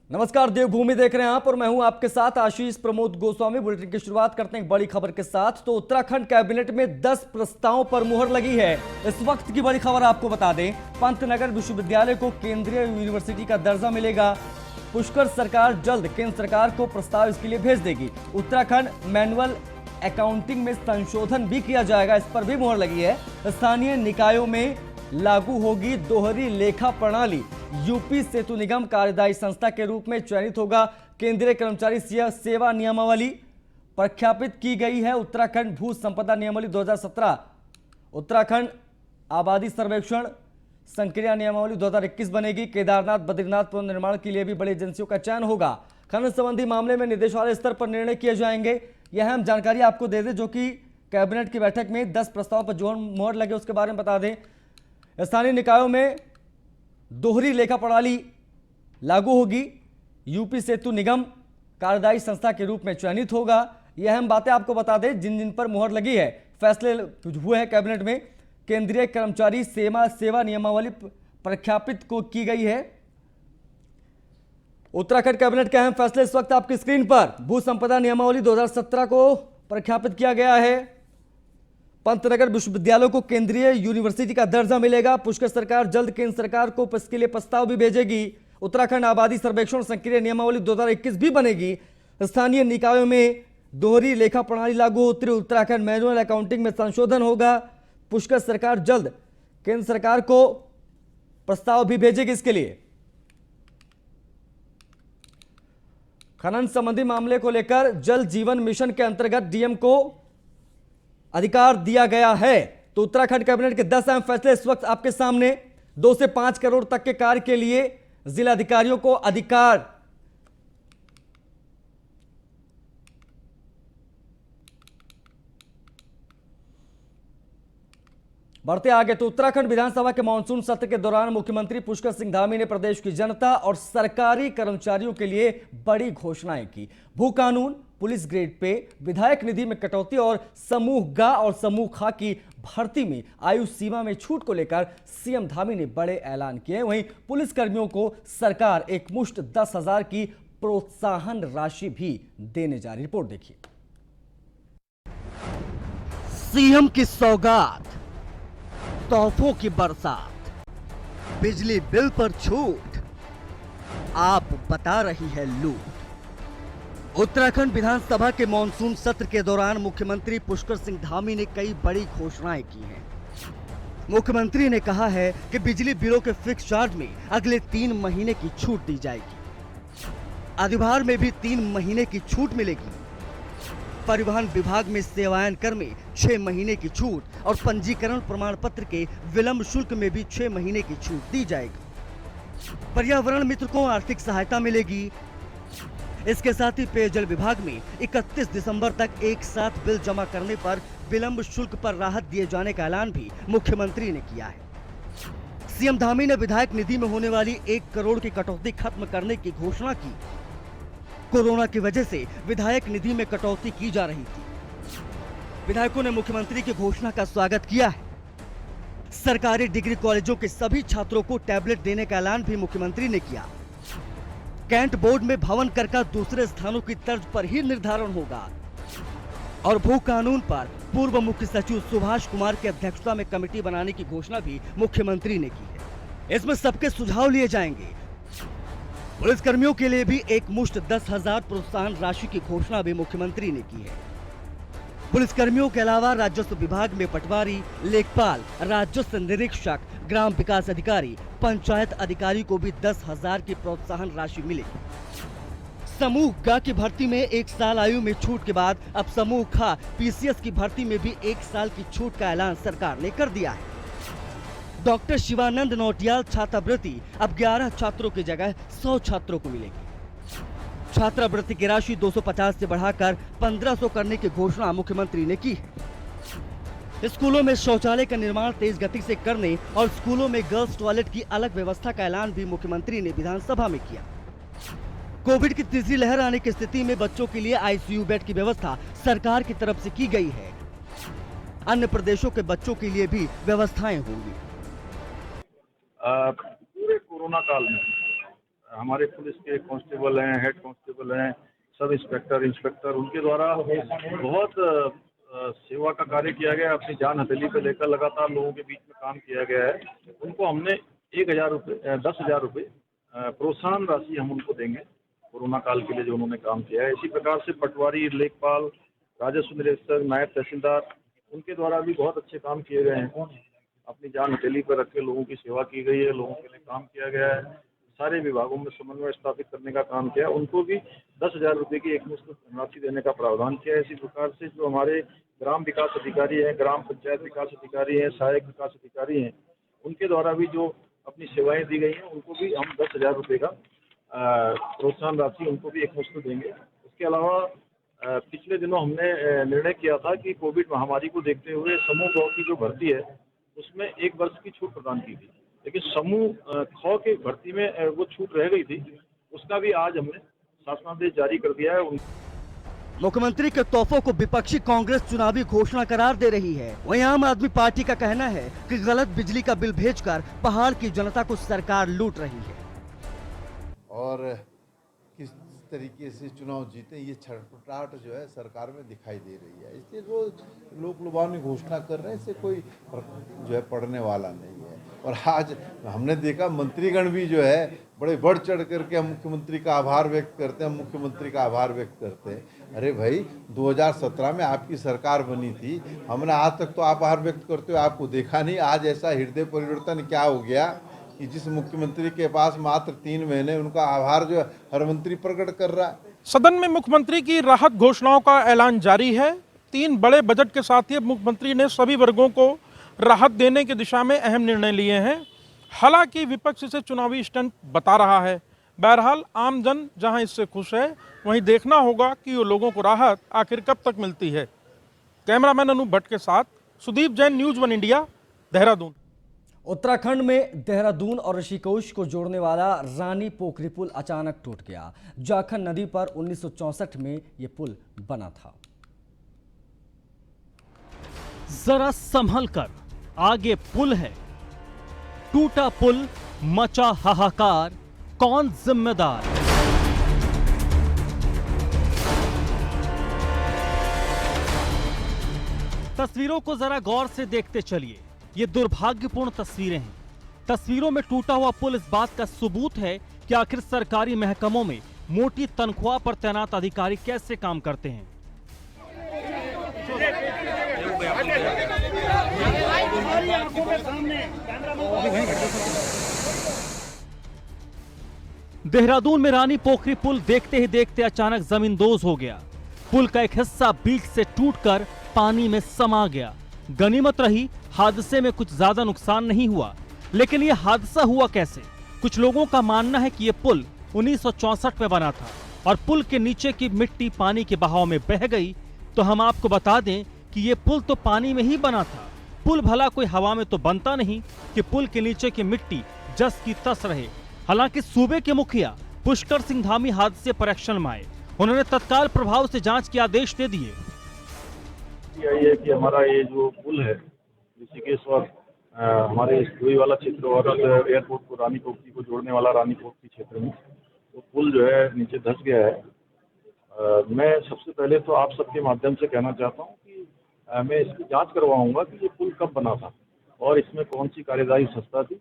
नमस्कार, देवभूमि देख रहे हैं आप और मैं हूं आपके साथ आशीष प्रमोद गोस्वामी। बुलेटिन की शुरुआत करते हैं एक बड़ी खबर के साथ। तो उत्तराखंड कैबिनेट में 10 प्रस्तावों पर मुहर लगी है। इस वक्त की बड़ी खबर आपको बता दें, पंतनगर विश्वविद्यालय को केंद्रीय यूनिवर्सिटी का दर्जा मिलेगा। पुष्कर सरकार जल्द केंद्र सरकार को प्रस्ताव इसके लिए भेज देगी। उत्तराखंड मैनुअल अकाउंटिंग में संशोधन भी किया जाएगा, इस पर भी मुहर लगी है। स्थानीय निकायों में लागू होगी दोहरी लेखा प्रणाली। यूपी सेतु निगम कार्यदायी संस्था के रूप में चयनित होगा। केंद्रीय कर्मचारी सेवा नियमावली प्रख्यापित की गई है। उत्तराखंड भू संपदा नियमावली 2017, उत्तराखंड आबादी सर्वेक्षण संक्रिया नियमावली 2021 बनेगी। केदारनाथ बद्रीनाथ पुनर्निर्माण के लिए भी बड़ी एजेंसियों का चयन होगा। खनन संबंधी मामले में निदेशालय स्तर पर निर्णय किए जाएंगे। यह अहम जानकारी आपको दे दें, जो कि कैबिनेट की बैठक में 10 प्रस्तावों पर जो मुहर लगे उसके बारे में बता दें। स्थानीय निकायों में दोहरी लेखा प्रणाली लागू होगी। यूपी सेतु निगम कार्यदायी संस्था के रूप में चयनित होगा। यह अहम बातें आपको बता दें जिन जिन पर मुहर लगी है। फैसले हुए हैं कैबिनेट में। केंद्रीय कर्मचारी सेवा नियमावली प्रख्यापित को की गई है। उत्तराखंड कैबिनेट के अहम फैसले इस वक्त आपकी स्क्रीन पर। भू संपदा नियमावली 2017 को प्रख्यापित किया गया है। पंतनगर विश्वविद्यालय को केंद्रीय यूनिवर्सिटी का दर्जा मिलेगा। पुष्कर सरकार जल्द केंद्र सरकार को इसके लिए प्रस्ताव भी भेजेगी। उत्तराखंड आबादी सर्वेक्षण संक्रिय नियमावली 2021 भी बनेगी। स्थानीय निकायों में दोहरी लेखा प्रणाली लागू होती। उत्तराखंड मैनुअल अकाउंटिंग में संशोधन होगा। पुष्कर सरकार जल्द केंद्र सरकार को प्रस्ताव भी भेजेगी इसके लिए। खनन संबंधी मामले को लेकर जल जीवन मिशन के अंतर्गत डीएम को अधिकार दिया गया है। तो उत्तराखंड कैबिनेट के 10 अहम फैसले इस वक्त आपके सामने। 2 से 5 करोड़ तक के कार्य के लिए जिला अधिकारियों को अधिकार। बढ़ते आगे तो उत्तराखंड विधानसभा के मानसून सत्र के दौरान मुख्यमंत्री पुष्कर सिंह धामी ने प्रदेश की जनता और सरकारी कर्मचारियों के लिए बड़ी घोषणाएं की। भू कानून, पुलिस ग्रेड पे, विधायक निधि में कटौती और समूह ग और समूह ख की भर्ती में आयु सीमा में छूट को लेकर सीएम धामी ने बड़े ऐलान किए। वहीं पुलिस कर्मियों को सरकार एक मुश्त 10,000 की प्रोत्साहन राशि भी देने जा रही। रिपोर्ट देखिए। सीएम की सौगात, तोहफों की बरसात, बिजली बिल पर छूट, आप बता रही है लूट। उत्तराखंड विधानसभा के मानसून सत्र के दौरान मुख्यमंत्री पुष्कर सिंह धामी ने कई बड़ी घोषणाएं की हैं। मुख्यमंत्री ने कहा है कि बिजली बिलों के फिक्स चार्ज में अगले 3 महीने की छूट दी जाएगी। अधिभार में भी 3 महीने की छूट मिलेगी। परिवहन विभाग में सेवायन कर में 6 महीने की छूट और पंजीकरण प्रमाण पत्र के विलंब शुल्क में भी 6 महीने की छूट दी जाएगी। पर्यावरण मित्र को आर्थिक सहायता मिलेगी। इसके साथ ही पेयजल विभाग में 31 दिसंबर तक एक साथ बिल जमा करने पर विलंब शुल्क पर राहत दिए जाने का ऐलान भी मुख्यमंत्री ने किया है। सीएम धामी ने विधायक निधि में होने वाली 1 करोड़ की कटौती खत्म करने की घोषणा की। कोरोना की वजह से विधायक निधि में कटौती की जा रही थी। विधायकों ने मुख्यमंत्री की घोषणा का स्वागत किया है। सरकारी डिग्री कॉलेजों के सभी छात्रों को टैबलेट देने का ऐलान भी मुख्यमंत्री ने किया। कैंट बोर्ड में भवन कर का दूसरे स्थानों की तर्ज पर ही निर्धारण होगा। और भू कानून पर पूर्व मुख्य सचिव सुभाष कुमार की अध्यक्षता में कमेटी बनाने की घोषणा भी मुख्यमंत्री ने की है। इसमें सबके सुझाव लिए जाएंगे। पुलिस कर्मियों के लिए भी एक मुश्त 10,000 प्रोत्साहन राशि की घोषणा भी मुख्यमंत्री ने की है। पुलिस कर्मियों के अलावा राजस्व विभाग में पटवारी, लेखपाल, राजस्व निरीक्षक, ग्राम विकास अधिकारी, पंचायत अधिकारी को भी 10,000 की प्रोत्साहन राशि मिलेगी। समूह ग की भर्ती में 1 साल आयु में छूट के बाद अब समूह ख पीसीएस की भर्ती में भी 1 साल की छूट का ऐलान सरकार ने कर दिया है। डॉक्टर शिवानंद नौटियाल छात्रवृत्ति अब 11 छात्रों की जगह 100 छात्रों को मिलेगी। छात्रवृत्ति की राशि 250 से बढ़ाकर 1500 करने की घोषणा मुख्यमंत्री ने की है। स्कूलों में शौचालय का निर्माण तेज गति से करने और स्कूलों में गर्ल्स टॉयलेट की अलग व्यवस्था का ऐलान भी मुख्यमंत्री ने विधानसभा में किया। कोविड की तीसरी लहर आने की स्थिति में बच्चों के लिए आईसीयू बेड की व्यवस्था सरकार की तरफ से की गई है। अन्य प्रदेशों के बच्चों के लिए भी व्यवस्थाएं होंगी। पूरे कोरोना काल में हमारे पुलिस के कांस्टेबल हैं, हेड कांस्टेबल हैं, सब इंस्पेक्टर, उनके द्वारा बहुत सेवा का कार्य किया गया। अपनी जान हथेली पे लेकर लगातार लोगों के बीच में काम किया गया है। उनको हमने 1000 रुपये प्रोत्साहन राशि हम उनको देंगे कोरोना काल के लिए जो उन्होंने काम किया है। इसी प्रकार से पटवारी, लेखपाल, राजस्व निरीक्षक, नायब तहसीलदार, उनके द्वारा भी बहुत अच्छे काम किए गए हैं। अपनी जान हथेली पर रख के लोगों की सेवा की गई है, लोगों के लिए काम किया गया है। सारे विभागों में समन्वय स्थापित करने का काम किया। उनको भी 10,000 रुपये की एकमुश्त धनराशि देने का प्रावधान किया है। इसी प्रकार से जो हमारे ग्राम विकास अधिकारी हैं, ग्राम पंचायत विकास अधिकारी हैं, सहायक विकास अधिकारी हैं, उनके द्वारा भी जो अपनी सेवाएं दी गई हैं, उनको भी हम 10,000 रुपये का प्रोत्साहन राशि उनको भी एकमुश्त देंगे। इसके अलावा पिछले दिनों हमने निर्णय किया था कि कोविड महामारी को देखते हुए समूह ग की जो भर्ती है उसमें 1 वर्ष की छूट प्रदान की थी, लेकिन समूह ख के भर्ती में वो छूट रह गई थी। उसका भी आज हमने शासनादेश जारी कर दिया है। मुख्यमंत्री के तोहफों को विपक्षी कांग्रेस चुनावी घोषणा करार दे रही है। वहीं आम आदमी पार्टी का कहना है कि गलत बिजली का बिल भेजकर पहाड़ की जनता को सरकार लूट रही है। और किस तरीके से चुनाव जीते ये छटपटाहट जो है सरकार में दिखाई दे रही है। इसलिए जो लोक लुभावनी घोषणा कर रहे हैं इससे कोई जो है पड़ने वाला नहीं है। और आज हमने देखा मंत्रीगण भी जो है बड़े बढ़ चढ़ करके हम मुख्यमंत्री का आभार व्यक्त करते हैं, मुख्यमंत्री का आभार व्यक्त करते हैं। अरे भाई 2017 में आपकी सरकार बनी थी, हमने आज तक तो आभार व्यक्त करते हुए आपको देखा नहीं। आज ऐसा हृदय परिवर्तन क्या हो गया कि जिस मुख्यमंत्री के पास मात्र 3 महीने, उनका आभार जो हर मंत्री प्रकट कर रहा है। सदन में मुख्यमंत्री की राहत घोषणाओं का ऐलान जारी है। 3 बड़े बजट के साथ ही मुख्यमंत्री ने सभी वर्गों को राहत देने की दिशा में अहम निर्णय लिए हैं। हालांकि विपक्ष इसे चुनावी स्टंट बता रहा है। बहरहाल आम जन जहां इससे खुश है, वहीं देखना होगा कि वो लोगों को राहत आखिर कब तक मिलती है। कैमरामैन अनूप भट्ट के साथ सुदीप जैन, न्यूज़ 1 इंडिया, देहरादून। उत्तराखंड में देहरादून और ऋषिकेश को जोड़ने वाला रानी पोखरी पुल अचानक टूट गया। जाखन नदी पर 1964 में यह पुल बना था। जरा संभल कर, आगे पुल है। टूटा पुल, मचा हाहाकार, कौन जिम्मेदार? तस्वीरों को जरा गौर से देखते चलिए। ये दुर्भाग्यपूर्ण तस्वीरें हैं। तस्वीरों में टूटा हुआ पुल इस बात का सबूत है कि आखिर सरकारी महकमों में मोटी तनख्वाह पर तैनात अधिकारी कैसे काम करते हैं। देहरादून में रानी पोखरी पुल देखते ही देखते अचानक जमींदोज हो गया। पुल का एक हिस्सा बीच से टूटकर पानी में समा गया। गनीमत रही हादसे में कुछ ज्यादा नुकसान नहीं हुआ, लेकिन यह हादसा हुआ कैसे? कुछ लोगों का मानना है कि यह पुल 1964 में बना था और पुल के नीचे की मिट्टी पानी के बहाव में बह गई। तो हम आपको बता दें कि यह पुल तो पानी में ही बना था। पुल भला कोई हवा में तो बनता नहीं कि पुल के नीचे की मिट्टी जस की तस रहे। हालांकि सूबे के मुखिया पुष्कर सिंह धामी हादसे पर एक्शन में आए। उन्होंने तत्काल प्रभाव से जांच के आदेश दे दिए। यही है कि हमारा ये जो पुल है ऋषिकेश और हमारे डोई वाला क्षेत्र और एयरपोर्ट को रानी पोखरी को जोड़ने वाला रानी पोखरी क्षेत्र में वो पुल जो है नीचे धंस गया है। मैं सबसे पहले तो आप सबके माध्यम से कहना चाहता हूँ कि मैं इसकी जांच करवाऊंगा कि ये पुल कब बना था और इसमें कौन सी कार्यदायी संस्था थी।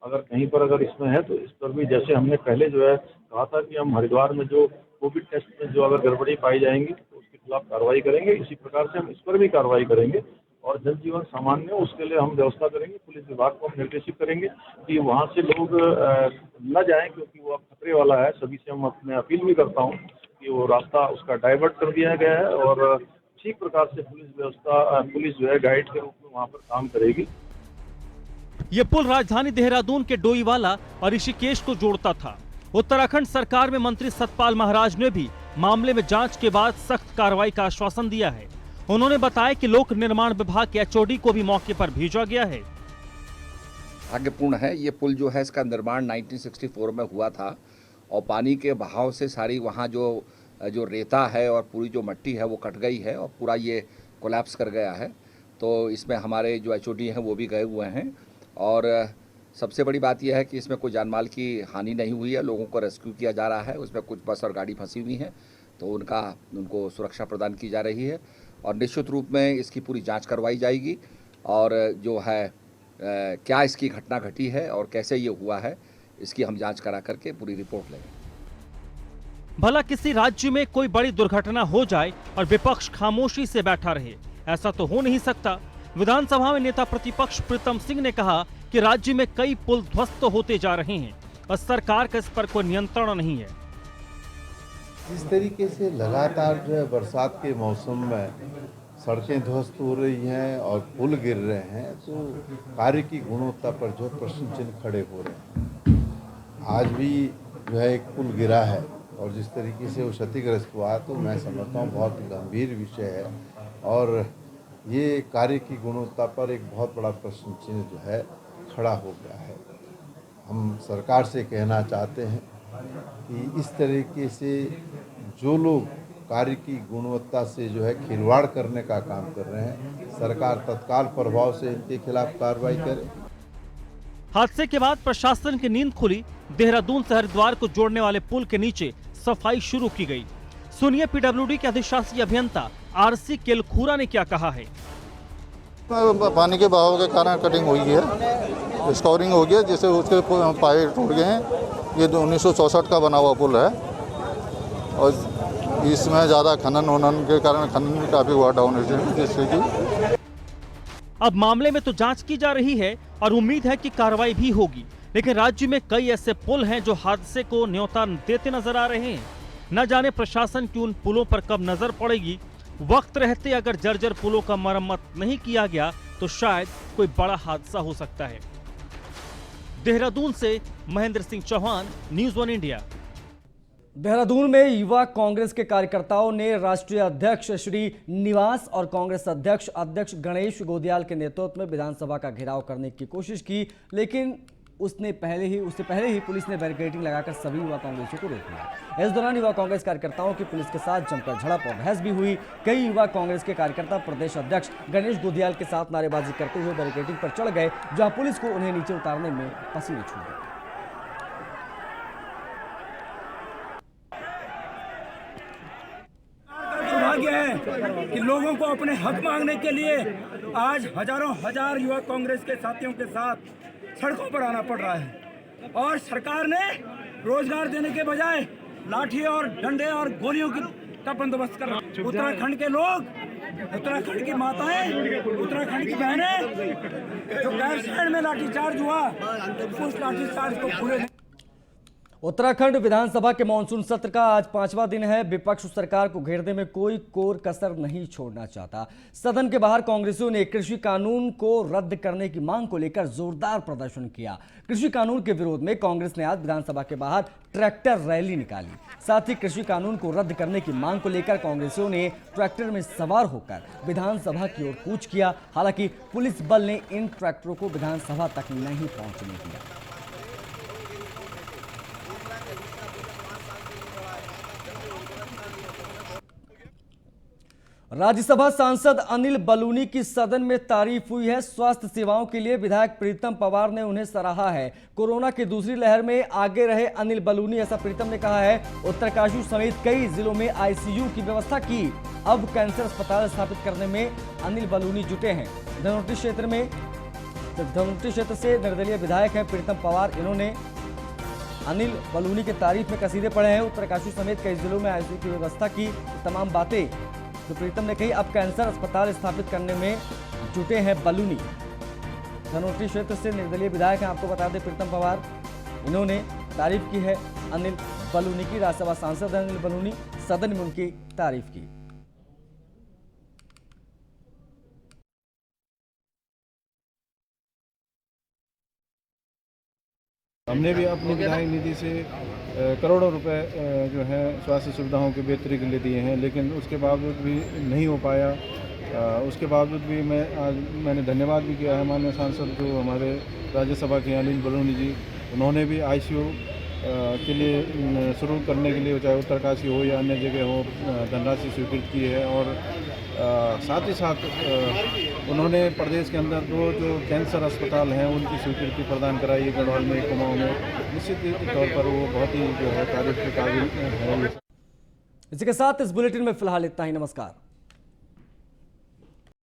अगर कहीं पर अगर इसमें है तो इस पर भी, जैसे हमने पहले जो है कहा था कि हम हरिद्वार में जो कोविड टेस्ट में जो अगर गड़बड़ी पाई जाएंगी तो उसके खिलाफ कार्रवाई करेंगे। इसी प्रकार से हम इस पर भी कार्रवाई करेंगे और जनजीवन सामान्य उसके लिए हम व्यवस्था करेंगे। पुलिस विभाग को हम निर्देशित करेंगे कि वहाँ से लोग न जाएं, क्योंकि वो अब खतरे वाला है। सभी से हम अपने अपील भी करता हूँ कि वो रास्ता उसका डाइवर्ट कर दिया गया है और ठीक प्रकार से पुलिस जो है गाइड के रूप में वहाँ पर काम करेगी। ये पुल राजधानी देहरादून के डोईवाला और ऋषिकेश को जोड़ता था। उत्तराखंड सरकार में मंत्री सतपाल महाराज ने भी मामले में जांच के बाद सख्त कार्रवाई का आश्वासन दिया है। उन्होंने बताया कि लोक निर्माण विभाग के एचओडी को भी मौके पर भेजा गया है। भाग्यपूर्ण है ये पुल जो है, इसका निर्माण 1964 में हुआ था और पानी के बहाव से सारी वहाँ जो रेता है और पूरी जो मट्टी है वो कट गई है और पूरा ये कोलैप्स कर गया है। तो इसमें हमारे जो एचओडी हैं वो भी गए हुए हैं और सबसे बड़ी बात यह है कि इसमें कोई जानमाल की हानि नहीं हुई है, लोगों को रेस्क्यू किया जा रहा है। उसमें कुछ बस और गाड़ी फंसी हुई हैं, तो उनको सुरक्षा प्रदान की जा रही है और निश्चित रूप में इसकी पूरी जांच करवाई जाएगी और जो है क्या इसकी घटना घटी है और कैसे ये हुआ है, इसकी हम जांच करा करके पूरी रिपोर्ट लेंगे। भला किसी राज्य में कोई बड़ी दुर्घटना हो जाए और विपक्ष खामोशी से बैठा रहे, ऐसा तो हो नहीं सकता। विधानसभा में नेता प्रतिपक्ष प्रीतम सिंह ने कहा कि राज्य में कई पुल ध्वस्त होते जा रहे हैं और सरकार का इस पर कोई नियंत्रण नहीं है। इस तरीके से लगातार जो है बरसात के मौसम में सड़कें ध्वस्त हो रही हैं और पुल गिर रहे हैं, तो कार्य की गुणवत्ता पर जो प्रश्न चिन्ह खड़े हो रहे हैं। आज भी जो है एक पुल गिरा है और जिस तरीके से वो क्षतिग्रस्त हुआ, तो मैं समझता हूँ बहुत गंभीर विषय है और ये कार्य की गुणवत्ता पर एक बहुत बड़ा प्रश्न चिन्ह जो है खड़ा हो गया है। हम सरकार से कहना चाहते हैं कि इस तरीके से जो लोग कार्य की गुणवत्ता से जो है खिलवाड़ करने का काम कर रहे हैं, सरकार तत्काल प्रभाव से इनके खिलाफ कार्रवाई करे। हादसे के बाद प्रशासन की नींद खुली। देहरादून से हरिद्वार को जोड़ने वाले पुल के नीचे सफाई शुरू की गई। सुनिए पीडब्ल्यूडी के अधिशासी अभियंता आरसी केलखूरा ने क्या कहा है। पानी के बहाव के कारण कटिंग हुई है, स्कोरिंग हो गया, जिससे उसके पाए टूट गए हैं। ये 1964 का बना हुआ पुल है और इसमें ज़्यादा खनन होने के कारण खनन भी काफ़ी हुआ डाउन, जिससे कि अब मामले में तो जांच की जा रही है और उम्मीद है कि कार्रवाई भी होगी, लेकिन राज्य में कई ऐसे पुल हैं जो हादसे को न्योता देते नजर आ रहे हैं। न जाने प्रशासन की उन पुलों पर कब नजर पड़ेगी। वक्त रहते अगर जर्जर पुलों का मरम्मत नहीं किया गया तो शायद कोई बड़ा हादसा हो सकता है। देहरादून से महेंद्र सिंह चौहान, न्यूज़ 1 इंडिया। देहरादून में युवा कांग्रेस के कार्यकर्ताओं ने राष्ट्रीय अध्यक्ष श्री निवास और कांग्रेस अध्यक्ष गणेश गोदियाल के नेतृत्व में विधानसभा का घेराव करने की कोशिश की, लेकिन उससे पहले ही पुलिस ने बैरिकेडिंग लगाकर सभी युवा कांग्रेसियों को रोक लिया। इस दौरान युवा कांग्रेस कार्यकर्ताओं की पुलिस के साथ जमकर झड़प और बहस भी हुई। कई युवा कांग्रेस के कार्यकर्ता प्रदेश अध्यक्ष गणेश गोदियाल के साथ नारेबाजी करते हुए बैरिकेडिंग पर चढ़ गए, जहां पुलिस को उन्हें नीचे उतारने में पसीने छूट गए। दुर्भाग्य है कि लोगों को अपने हक मांगने के लिए आज हजारों हजार युवा कांग्रेस के साथियों के साथ सड़कों पर आना पड़ रहा है और सरकार ने रोजगार देने के बजाय लाठी और डंडे और गोलियों का बंदोबस्त कर रहा है। उत्तराखंड के लोग, उत्तराखंड की माताएं, उत्तराखंड की बहनें जो गैरसैंण में लाठीचार्ज हुआ, उस लाठीचार्ज को पूरे उत्तराखंड विधानसभा के मानसून सत्र का आज 5वां दिन है। विपक्ष सरकार को घेरने में कोई कोर कसर नहीं छोड़ना चाहता। सदन के बाहर कांग्रेसियों ने कृषि कानून को रद्द करने की मांग को लेकर जोरदार प्रदर्शन किया। कृषि कानून के विरोध में कांग्रेस ने आज विधानसभा के बाहर ट्रैक्टर रैली निकाली। साथ ही कृषि कानून को रद्द करने की मांग को लेकर कांग्रेसियों ने ट्रैक्टर में सवार होकर विधानसभा की ओर कूच किया। हालांकि पुलिस बल ने इन ट्रैक्टरों को विधानसभा तक नहीं पहुंचने दिया। राज्यसभा सांसद अनिल बलूनी की सदन में तारीफ हुई है। स्वास्थ्य सेवाओं के लिए विधायक प्रीतम पवार ने उन्हें सराहा है। कोरोना की दूसरी लहर में आगे रहे अनिल बलूनी, ऐसा प्रीतम ने कहा है। उत्तरकाशी समेत कई जिलों में आईसीयू की व्यवस्था की। अब कैंसर अस्पताल स्थापित करने में अनिल बलूनी जुटे हैं। धनोल्टी क्षेत्र से निर्दलीय विधायक हैं प्रीतम पवार। इन्होंने अनिल बलूनी की तारीफ में कसीदे पढ़े हैं। उत्तरकाशी समेत कई जिलों में आईसीयू की व्यवस्था की तमाम बातें तो प्रीतम ने कही। अब कैंसर अस्पताल स्थापित करने में जुटे हैं बलूनी। धनोल्टी क्षेत्र से निर्दलीय विधायक हैं, आपको बता दें प्रीतम पवार। इन्होंने तारीफ की है अनिल बलूनी की। राज्यसभा सांसद अनिल बलूनी, सदन में उनकी तारीफ की। हमने भी अपनी विधायक निधि से करोड़ों रुपए जो है स्वास्थ्य सुविधाओं के बेहतरी के लिए दिए हैं, लेकिन उसके बावजूद भी नहीं हो पाया। उसके बावजूद भी मैंने धन्यवाद भी किया है माननीय सांसद जो हमारे राज्यसभा के अनिल बलूनी जी। उन्होंने भी आईसीयू के लिए शुरू करने के लिए चाहे उत्तरकाशी हो या अन्य जगह हो धनराशि स्वीकृत की है और साथ ही साथ उन्होंने प्रदेश के अंदर 2 जो कैंसर अस्पताल हैं उनकी स्वीकृति प्रदान कराई है, गढ़वाल में, कुमाऊं में। निश्चित तौर पर वो बहुत ही जो है तारीफ के काबिल है। इसी के साथ इस बुलेटिन में फिलहाल इतना ही। नमस्कार।